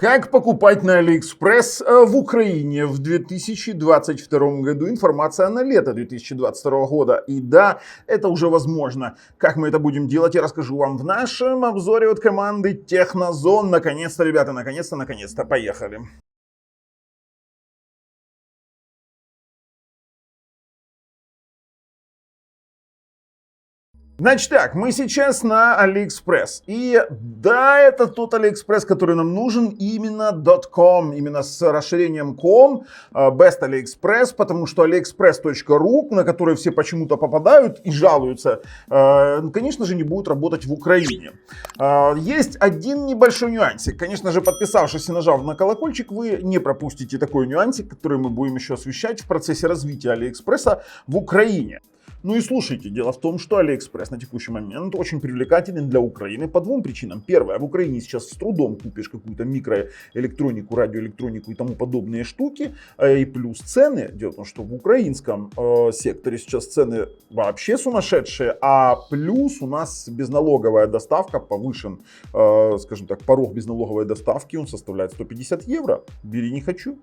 Как покупать на AliExpress в Украине в 2022 году? Информация на лето 2022 года. И да, это уже возможно. Как мы это будем делать, я расскажу вам в нашем обзоре от команды Технозон. Наконец-то, ребята, наконец-то, поехали. Значит так, мы сейчас на AliExpress. И да, это тот AliExpress, который нам нужен, именно .com, именно с расширением .com, Best AliExpress, потому что AliExpress.ru, на который все почему-то попадают и жалуются, конечно же, не будет работать в Украине. Есть один небольшой нюансик. Конечно же, подписавшись и нажав на колокольчик, вы не пропустите такой нюансик, который мы будем еще освещать в процессе развития AliExpress в Украине. Ну и слушайте, дело в том, что AliExpress на текущий момент очень привлекателен для Украины по двум причинам. Первое, в Украине сейчас с трудом купишь какую-то микроэлектронику, радиоэлектронику и тому подобные штуки. И плюс цены, дело в том, что в украинском секторе сейчас цены вообще сумасшедшие, а плюс у нас безналоговая доставка повышен, скажем так, порог безналоговой доставки, он составляет 150 евро. Бери, не хочу.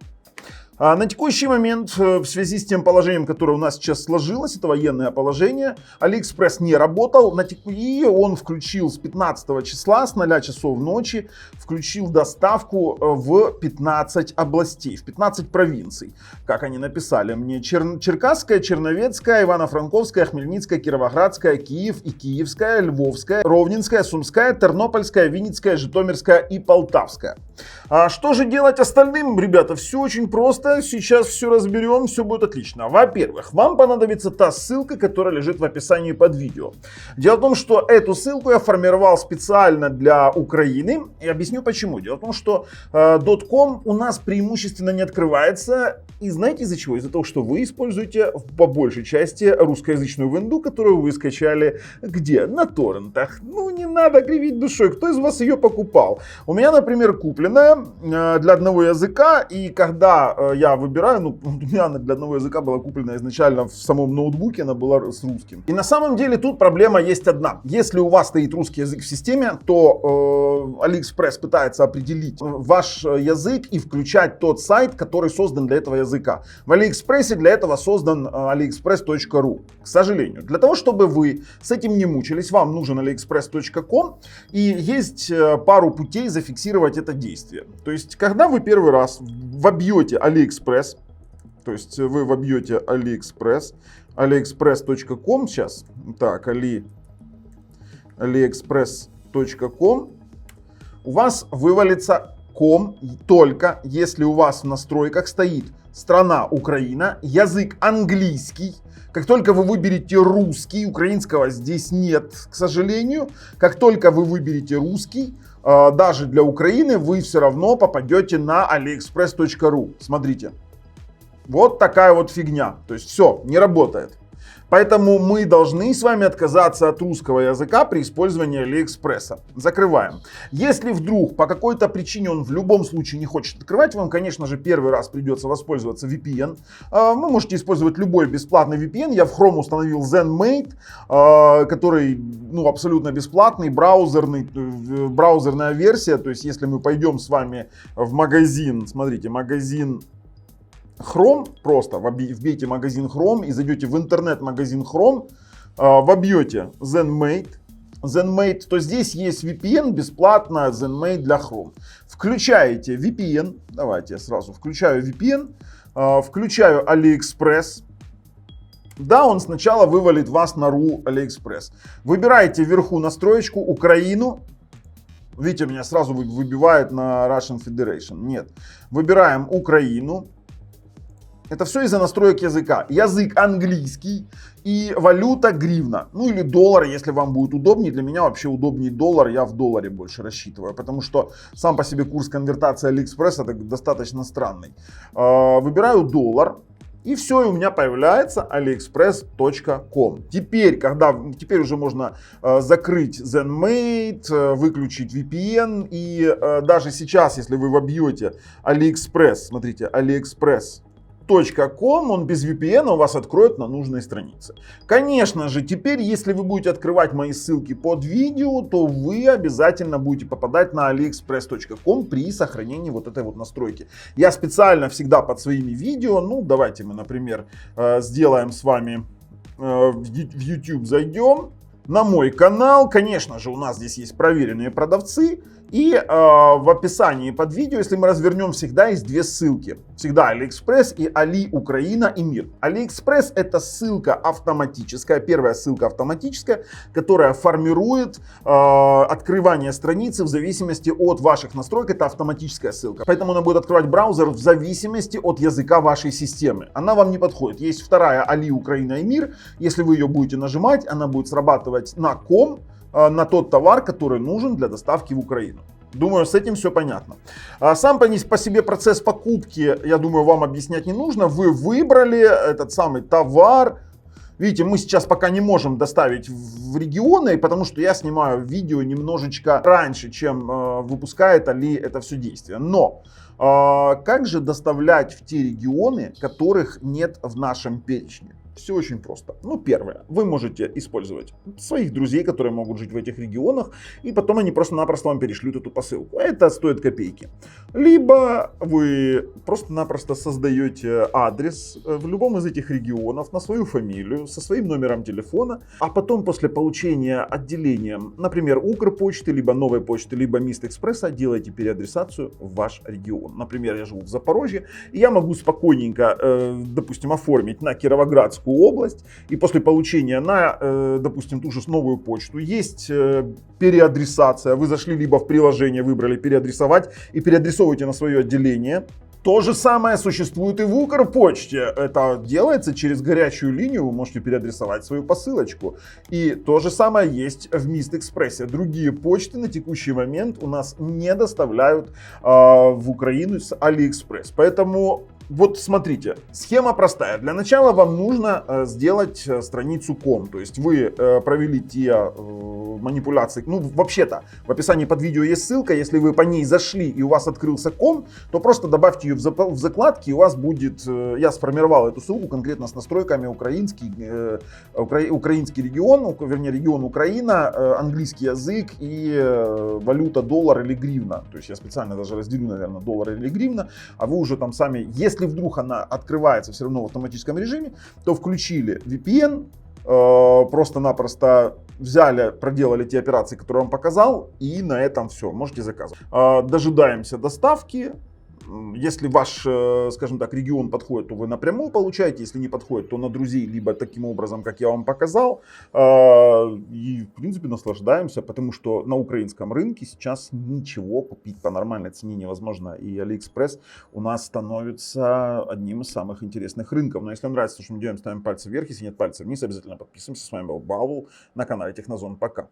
На текущий момент, в связи с тем положением, которое у нас сейчас сложилось, это военное положение, AliExpress не работал, и он включил с 15 числа, с 0 часов ночи, включил доставку в 15 областей, в 15 провинций. Как они написали мне, Черкасская, Черновецкая, Ивано-Франковская, Хмельницкая, Кировоградская, Киев и Киевская, Львовская, Ровненская, Сумская, Тернопольская, Винницкая, Житомирская и Полтавская. А что же делать остальным, ребята? Все очень просто. Сейчас все разберем, все будет отлично. Во-первых, вам понадобится та ссылка, которая лежит в описании под видео. Дело в том, что эту ссылку я формировал специально для Украины. И объясню почему. Дело в том, что .com у нас преимущественно не открывается. И знаете из-за чего? Из-за того, что вы используете по большей части русскоязычную винду, которую вы скачали где? На торрентах. Ну, не надо кривить душой. Кто из вас ее покупал? У меня, например, купленная для одного языка. И когда я выбираю, ну, у меня для одного языка была куплена изначально в самом ноутбуке, она была с русским. И на самом деле тут проблема есть одна. Если у вас стоит русский язык в системе, то AliExpress пытается определить ваш язык и включать тот сайт, который создан для этого языка. В AliExpress для этого создан aliexpress.ru. К сожалению, для того, чтобы вы с этим не мучились, вам нужен aliexpress.com, и есть пару путей зафиксировать это действие. То есть, когда вы первый раз вобьете AliExpress, то есть вы вобьете AliExpress, aliexpress.com сейчас, так, aliexpress.com, у вас вывалится .com только если у вас в настройках стоит страна Украина, язык английский. Как только вы выберете русский, украинского здесь нет, к сожалению. Как только вы выберете русский, даже для Украины, вы все равно попадете на aliexpress.ru. Смотрите. Вот такая вот фигня. То есть все, не работает. Поэтому мы должны с вами отказаться от русского языка при использовании AliExpress. Закрываем. Если вдруг по какой-то причине он в любом случае не хочет открывать, вам, конечно же, первый раз придется воспользоваться VPN. Вы можете использовать любой бесплатный VPN. Я в Chrome установил ZenMate, который абсолютно бесплатный, браузерная версия. То есть если мы пойдем с вами в магазин, смотрите, магазин Chrome, просто вбейте магазин Chrome и зайдете в интернет-магазин Chrome, вобьете ZenMate, то здесь есть VPN бесплатно, ZenMate для Chrome. Включаете VPN, давайте я сразу включаю VPN, включаю AliExpress. Да, он сначала вывалит вас на RU AliExpress. Выбираете вверху настроечку Украину. Видите, меня сразу выбивает на Russian Federation. Нет. Выбираем Украину. Это все из-за настроек языка. Язык английский и валюта гривна. Ну или доллар, если вам будет удобнее. Для меня вообще удобнее доллар. Я в долларе больше рассчитываю. Потому что сам по себе курс конвертации AliExpress это достаточно странный. Выбираю доллар. И все, и у меня появляется aliexpress.com. Теперь уже можно закрыть ZenMate, выключить VPN. И даже сейчас, если вы вобьете AliExpress, смотрите, AliExpress. .com, он без VPN у вас откроет на нужной странице. Конечно же, теперь, если вы будете открывать мои ссылки под видео, то вы обязательно будете попадать на aliexpress.com при сохранении вот этой вот настройки. Я специально всегда под своими видео, ну давайте мы, например, сделаем с вами в YouTube, зайдем на мой канал. Конечно же, у нас здесь есть проверенные продавцы. И в описании под видео, если мы развернем, всегда есть две ссылки. Всегда AliExpress и Али Украина и Мир. AliExpress это ссылка автоматическая, первая ссылка автоматическая, которая формирует открывание страницы в зависимости от ваших настроек. Это автоматическая ссылка. Поэтому она будет открывать браузер в зависимости от языка вашей системы. Она вам не подходит. Есть вторая Али Украина и Мир. Если вы ее будете нажимать, она будет срабатывать на ком, на тот товар, который нужен для доставки в Украину. Думаю, с этим все понятно. Сам по себе процесс покупки, я думаю, вам объяснять не нужно. Вы выбрали этот самый товар. Видите, мы сейчас пока не можем доставить в регионы, потому что я снимаю видео немножечко раньше, чем выпускает Али это все действие. Но как же доставлять в те регионы, которых нет в нашем перечне? Все очень просто. Ну, первое. Вы можете использовать своих друзей, которые могут жить в этих регионах, и потом они просто-напросто вам перешлют эту посылку. Это стоит копейки. Либо вы просто-напросто создаете адрес в любом из этих регионов на свою фамилию, со своим номером телефона, а потом после получения отделением, например, Укрпочты, либо Новой почты, либо Мист-Экспресса, делаете переадресацию в ваш регион. Например, я живу в Запорожье, и я могу спокойненько, допустим, оформить на Кировоградскую область, и после получения на, допустим, ту же новую почту есть переадресация. Вы зашли либо в приложение, выбрали переадресовать и переадресовываете на свое отделение. То же самое существует и в Укрпочте. Это делается через горячую линию, вы можете переадресовать свою посылочку. И то же самое есть в Мист-Экспрессе. Другие почты на текущий момент у нас не доставляют в Украину с AliExpress. Поэтому вот смотрите, схема простая. Для начала вам нужно сделать страницу ком. То есть вы провели те манипуляции. Ну, вообще-то, в описании под видео есть ссылка. Если вы по ней зашли и у вас открылся ком, то просто добавьте ее в закладки, и у вас будет... Я сформировал эту ссылку конкретно с настройками украинский регион, вернее, регион Украина, английский язык и валюта доллар или гривна. То есть я специально даже разделю, наверное, доллар или гривна, а вы уже там сами... Если вдруг она открывается все равно в автоматическом режиме, то включили VPN, просто-напросто взяли, проделали те операции, которые я вам показал, и на этом все, можете заказывать. Дожидаемся доставки. Если ваш, скажем так, регион подходит, то вы напрямую получаете. Если не подходит, то на друзей, либо таким образом, как я вам показал. И, в принципе, наслаждаемся, потому что на украинском рынке сейчас ничего купить по нормальной цене невозможно. И AliExpress у нас становится одним из самых интересных рынков. Но если вам нравится то, что мы делаем, ставим пальцы вверх. Если нет пальцев вниз, обязательно подписываемся. С вами был Баул на канале Технозон. Пока.